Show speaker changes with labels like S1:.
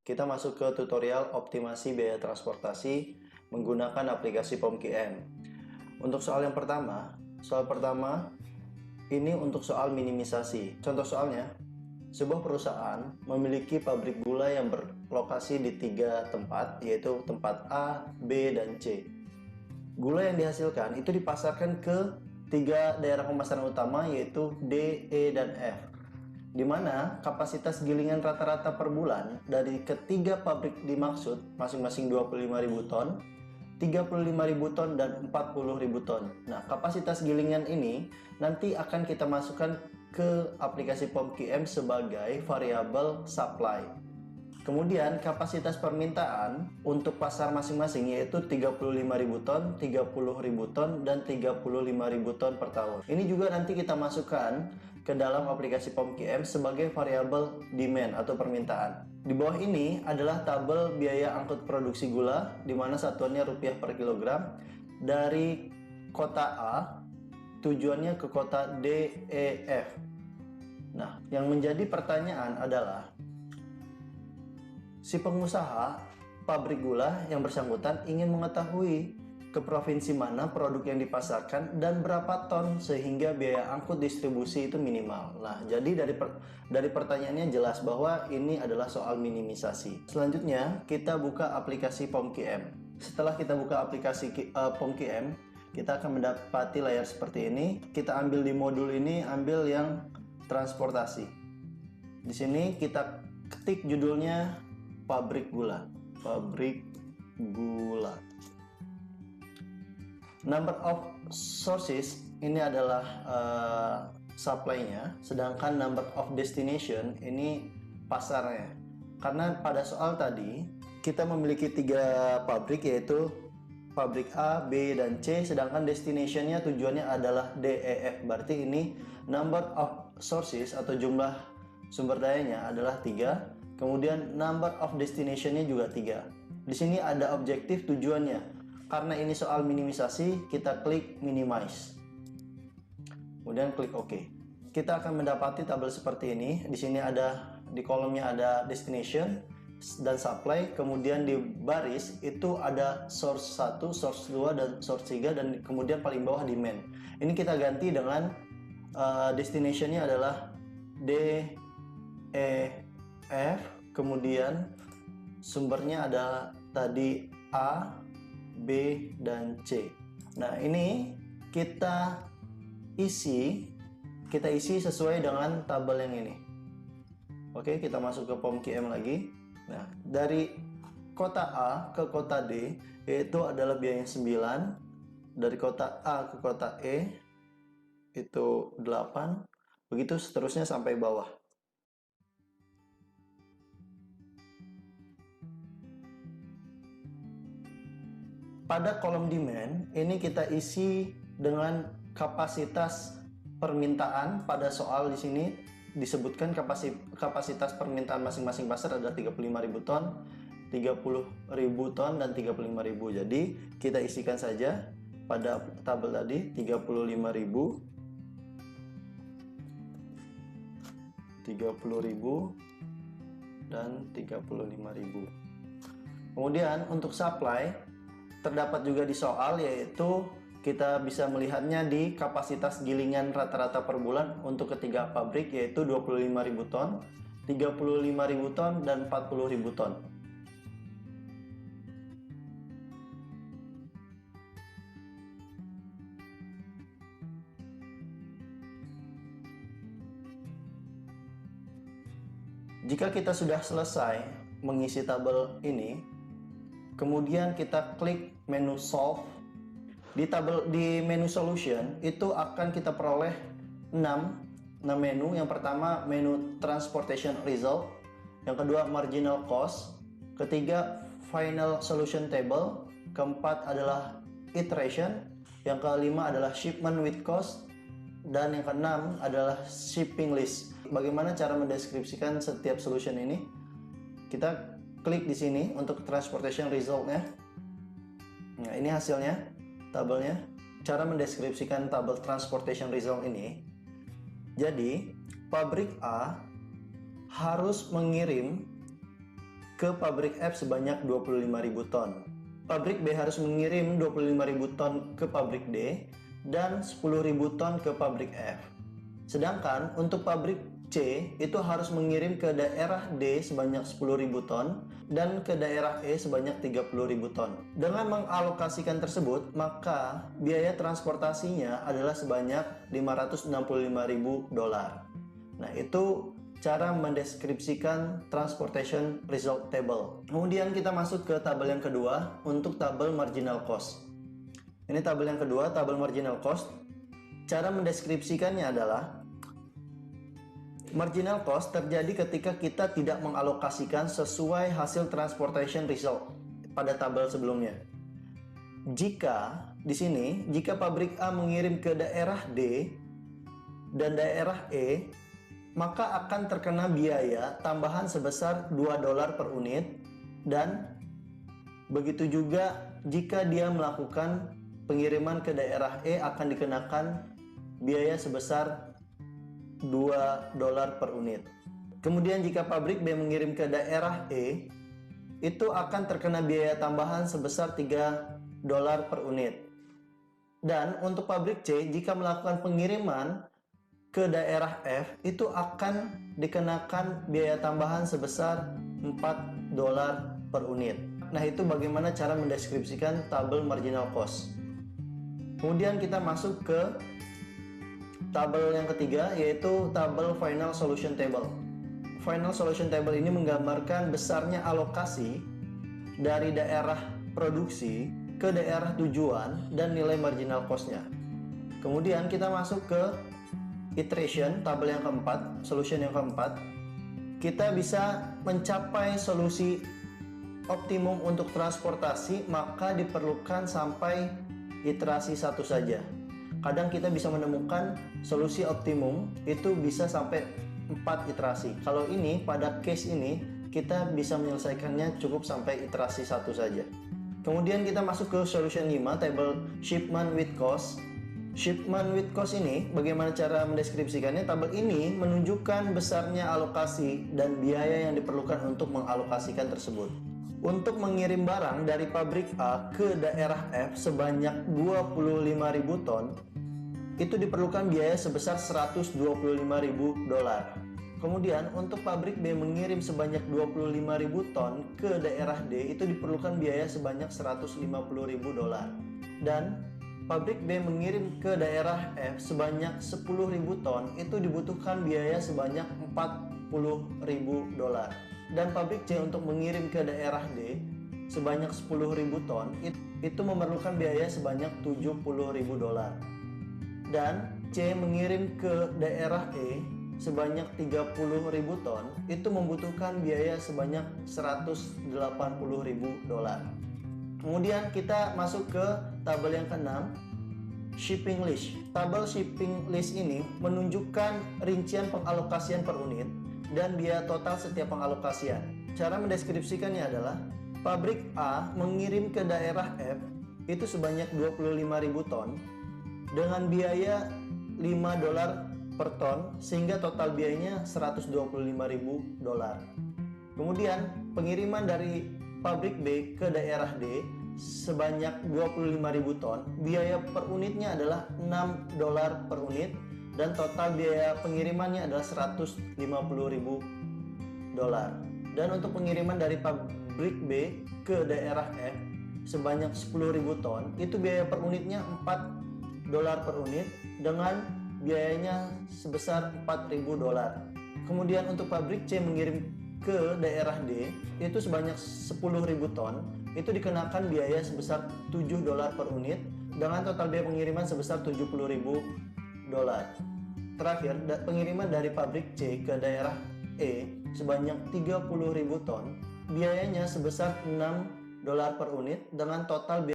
S1: Kita masuk ke tutorial optimasi biaya transportasi menggunakan aplikasi POMQM. Untuk soal yang pertama, ini untuk soal minimisasi. Contoh soalnya, sebuah perusahaan memiliki pabrik gula yang berlokasi di 3 tempat, yaitu tempat A, B, dan C. Gula yang dihasilkan itu dipasarkan ke 3 daerah pemasaran utama, yaitu D, E, dan F, di mana kapasitas gilingan rata-rata per bulan dari ketiga pabrik dimaksud masing-masing 25.000 ton, 35.000 ton, dan 40.000 ton. Nah, kapasitas gilingan ini nanti akan kita masukkan ke aplikasi POMQM sebagai variabel supply. Kemudian kapasitas permintaan untuk pasar masing-masing yaitu 35.000 ton, 30.000 ton, dan 35.000 ton per tahun. Ini juga nanti kita masukkan ke dalam aplikasi POMQM sebagai variabel demand atau permintaan. Di bawah ini adalah tabel biaya angkut produksi gula, di mana satuannya rupiah per kilogram, dari kota A tujuannya ke kota D, E, F. Nah, yang menjadi pertanyaan adalah si pengusaha pabrik gula yang bersangkutan ingin mengetahui ke provinsi mana produk yang dipasarkan dan berapa ton sehingga biaya angkut distribusi itu minimal. Nah, jadi dari pertanyaannya jelas bahwa ini adalah soal minimisasi. Selanjutnya, kita buka aplikasi POMQM. Setelah kita buka aplikasi POMQM, kita akan mendapati layar seperti ini. Kita ambil di modul ini, ambil yang transportasi. Di sini kita ketik judulnya pabrik gula. Number of sources ini adalah supply-nya, sedangkan number of destination ini pasarnya. Karena pada soal tadi kita memiliki 3 pabrik, yaitu pabrik A, B, dan C, sedangkan destination-nya tujuannya adalah D, E, F. Berarti ini number of sources atau jumlah sumber dayanya adalah 3. Kemudian number of destination-nya juga 3. Di sini ada objektif tujuannya. Karena ini soal minimisasi, kita klik minimize. Kemudian klik OK. Kita akan mendapati tabel seperti ini. Di sini ada, di kolomnya ada destination dan supply. Kemudian di baris itu ada source 1, source 2, dan source 3, dan kemudian paling bawah demand. Ini kita ganti dengan destination-nya adalah D, E, F, kemudian sumbernya ada tadi A, B, dan C. Nah, ini kita isi sesuai dengan tabel yang ini. Oke, kita masuk ke POMQM lagi. Nah, dari kota A ke kota D itu adalah biaya 9, dari kota A ke kota E itu 8, begitu seterusnya sampai bawah. Pada kolom demand, ini kita isi dengan kapasitas permintaan. Pada soal di sini disebutkan kapasitas permintaan masing-masing pasar adalah 35.000 ton, 30.000 ton, dan 35.000. Jadi kita isikan saja pada tabel tadi 35.000, 30.000, dan 35.000. Kemudian untuk supply terdapat juga di soal, yaitu kita bisa melihatnya di kapasitas gilingan rata-rata per bulan untuk ketiga pabrik, yaitu 25.000 ton, 35.000 ton, dan 40.000 ton. Jika kita sudah selesai mengisi tabel ini, kemudian kita klik menu solve. Di menu solution itu akan kita peroleh 6 menu. Yang pertama menu transportation result, yang kedua marginal cost, ketiga final solution table, keempat adalah iteration, yang kelima adalah shipment with cost, dan yang keenam adalah shipping list. Bagaimana cara mendeskripsikan setiap solution ini? Kita klik di sini untuk transportation result-nya. Nah, ini hasilnya, tabelnya. Cara mendeskripsikan tabel transportation result ini. Jadi, pabrik A harus mengirim ke pabrik F sebanyak 25.000 ton. Pabrik B harus mengirim 25.000 ton ke pabrik D dan 10.000 ton ke pabrik F. Sedangkan untuk pabrik C itu harus mengirim ke daerah D sebanyak 10.000 ton dan ke daerah E sebanyak 30.000 ton. Dengan mengalokasikan tersebut, maka biaya transportasinya adalah sebanyak $565.000. Nah, itu cara mendeskripsikan transportation result table. Kemudian kita masuk ke tabel yang kedua untuk tabel marginal cost. Ini tabel yang kedua, tabel marginal cost. Cara mendeskripsikannya adalah marginal cost terjadi ketika kita tidak mengalokasikan sesuai hasil transportation result pada tabel sebelumnya. Jika di sini, jika pabrik A mengirim ke daerah D dan daerah E, maka akan terkena biaya tambahan sebesar $2 per unit, dan begitu juga jika dia melakukan pengiriman ke daerah E akan dikenakan biaya sebesar $2 per unit. Kemudian jika pabrik B mengirim ke daerah E, itu akan terkena biaya tambahan sebesar $3 per unit. Dan untuk pabrik C, jika melakukan pengiriman ke daerah F, itu akan dikenakan biaya tambahan sebesar $4 per unit. Nah, itu bagaimana cara mendeskripsikan tabel marginal cost. Kemudian kita masuk ke tabel yang ketiga, yaitu tabel final solution table. Final solution table ini menggambarkan besarnya alokasi dari daerah produksi ke daerah tujuan dan nilai marginal cost-nya. Kemudian kita masuk ke iteration, tabel yang keempat, solution yang keempat. Kita bisa mencapai solusi optimum untuk transportasi, maka diperlukan sampai iterasi satu saja. Kadang kita bisa menemukan solusi optimum itu bisa sampai 4 iterasi. Kalau ini, pada case ini, kita bisa menyelesaikannya cukup sampai iterasi satu saja. Kemudian kita masuk ke solution 5, table shipment with cost. Shipment with cost ini, bagaimana cara mendeskripsikannya? Tabel ini menunjukkan besarnya alokasi dan biaya yang diperlukan untuk mengalokasikan tersebut. Untuk mengirim barang dari pabrik A ke daerah F sebanyak 25.000 ton, itu diperlukan biaya sebesar $125.000. Kemudian untuk pabrik B mengirim sebanyak 25.000 ton ke daerah D, itu diperlukan biaya sebanyak $150.000. Dan pabrik B mengirim ke daerah F sebanyak 10.000 ton, itu dibutuhkan biaya sebanyak $40.000. Dan pabrik C untuk mengirim ke daerah D sebanyak 10.000 ton, itu memerlukan biaya sebanyak $70.000. Dan C mengirim ke daerah E sebanyak 30.000 ton, itu membutuhkan biaya sebanyak $180.000. Kemudian kita masuk ke tabel yang keenam, shipping list. Tabel shipping list ini menunjukkan rincian pengalokasian per unit dan biaya total setiap pengalokasian. Cara mendeskripsikannya adalah pabrik A mengirim ke daerah F itu sebanyak 25.000 ton dengan biaya $5 per ton, sehingga total biayanya $125.000. Kemudian pengiriman dari pabrik B ke daerah D sebanyak 25.000 ton, biaya per unitnya adalah $6 per unit, dan total biaya pengirimannya adalah $150.000. Dan untuk pengiriman dari pabrik B ke daerah F sebanyak 10.000 ton, itu biaya per unitnya $4 per unit dengan biayanya sebesar $4.000. Kemudian untuk pabrik C mengirim ke daerah D itu sebanyak 10.000 ton, itu dikenakan biaya sebesar $7 per unit dengan total biaya pengiriman sebesar $70.000. Terakhir, pengiriman dari pabrik C ke daerah E sebanyak 30.000 ton, biayanya sebesar $6 per unit dengan total biaya